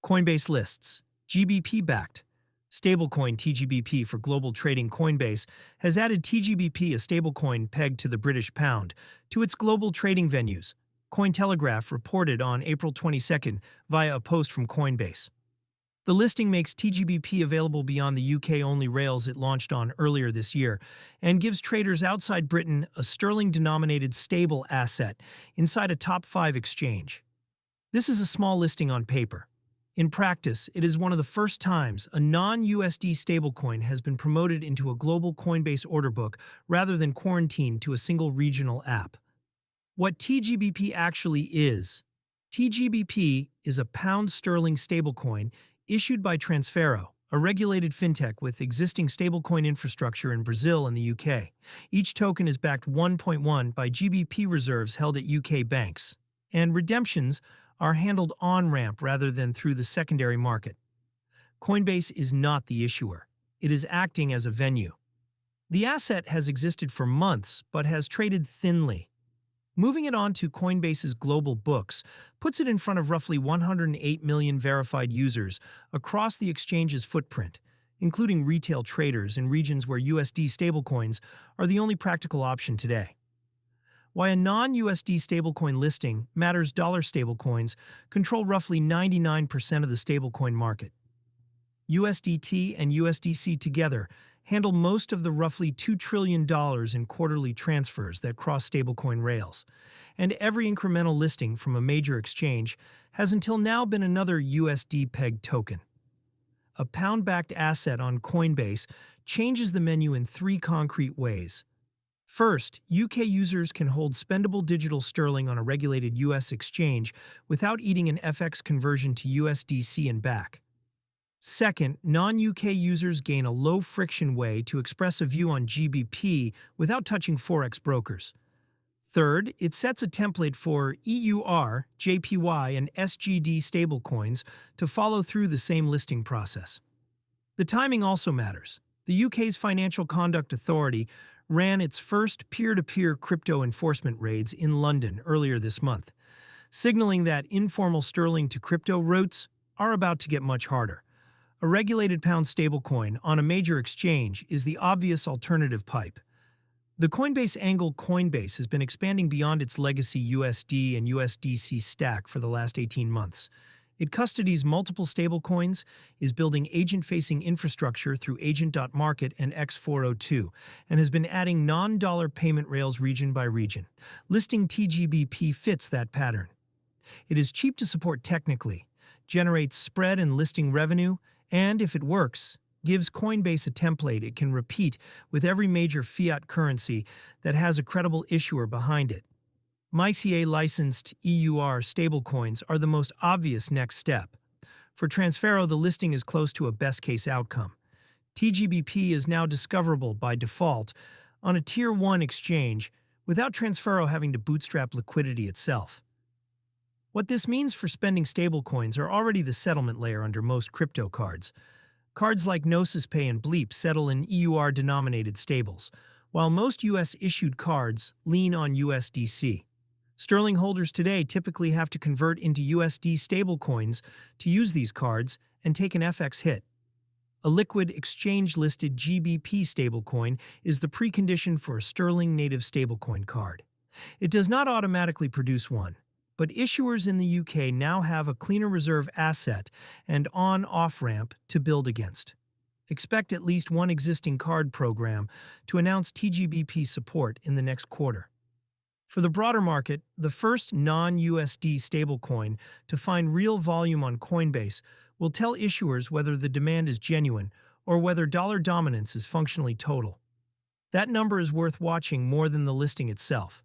Coinbase lists GBP-Backed. Stablecoin tGBP for global trading. Coinbase has added tGBP, a stablecoin pegged to the British pound, to its global trading venues, Cointelegraph reported on April 22 via a post from Coinbase. The listing makes tGBP available beyond the UK-only rails it launched on earlier this year and gives traders outside Britain a sterling-denominated stable asset inside a top 5 exchange. This is a small listing on paper. In practice, it is one of the first times a non-USD stablecoin has been promoted into a global Coinbase order book rather than quarantined to a single regional app. What tGBP actually is: tGBP is a pound sterling stablecoin issued by Transfero, a regulated fintech with existing stablecoin infrastructure in Brazil and the UK. Each token is backed 1.1 by GBP reserves held at UK banks, and redemptions are handled on-ramp rather than through the secondary market. Coinbase is not the issuer. It is acting as a venue. The asset has existed for months but has traded thinly. Moving it onto Coinbase's global books puts it in front of roughly 108 million verified users across the exchange's footprint, including retail traders in regions where USD stablecoins are the only practical option today. Why a non-USD stablecoin listing matters: dollar stablecoins control roughly 99% of the stablecoin market. USDT and USDC together handle most of the roughly $2 trillion in quarterly transfers that cross stablecoin rails, and every incremental listing from a major exchange has until now been another USD-pegged token. A pound-backed asset on Coinbase changes the menu in 3 concrete ways. First, UK users can hold spendable digital sterling on a regulated US exchange without eating an FX conversion to USDC and back. Second, non-UK users gain a low-friction way to express a view on GBP without touching Forex brokers. Third, it sets a template for EUR, JPY, and SGD stablecoins to follow through the same listing process. The timing also matters. The UK's Financial Conduct Authority ran its first peer-to-peer crypto enforcement raids in London earlier this month, signaling that informal sterling to crypto routes are about to get much harder. A regulated pound stablecoin on a major exchange is the obvious alternative pipe. The Coinbase angle: Coinbase has been expanding beyond its legacy USD and USDC stack for the last 18 months. It custodies multiple stablecoins, is building agent-facing infrastructure through Agent.Market and X402, and has been adding non-dollar payment rails region by region. Listing tGBP fits that pattern. It is cheap to support technically, generates spread and listing revenue, and, if it works, gives Coinbase a template it can repeat with every major fiat currency that has a credible issuer behind it. MyCA-licensed EUR stablecoins are the most obvious next step. For Transfero, the listing is close to a best-case outcome. tGBP is now discoverable by default on a Tier 1 exchange without Transfero having to bootstrap liquidity itself. What this means for spending stablecoins are already the settlement layer under most crypto cards. Cards like Gnosis Pay and Bleep settle in EUR-denominated stables, while most US-issued cards lean on USDC. Sterling holders today typically have to convert into USD stablecoins to use these cards and take an FX hit. A liquid, exchange-listed GBP stablecoin is the precondition for a sterling native stablecoin card. It does not automatically produce one, but issuers in the UK now have a cleaner reserve asset and on-off ramp to build against. Expect at least one existing card program to announce tGBP support in the next quarter. For the broader market, the first non-USD stablecoin to find real volume on Coinbase will tell issuers whether the demand is genuine or whether dollar dominance is functionally total. That number is worth watching more than the listing itself.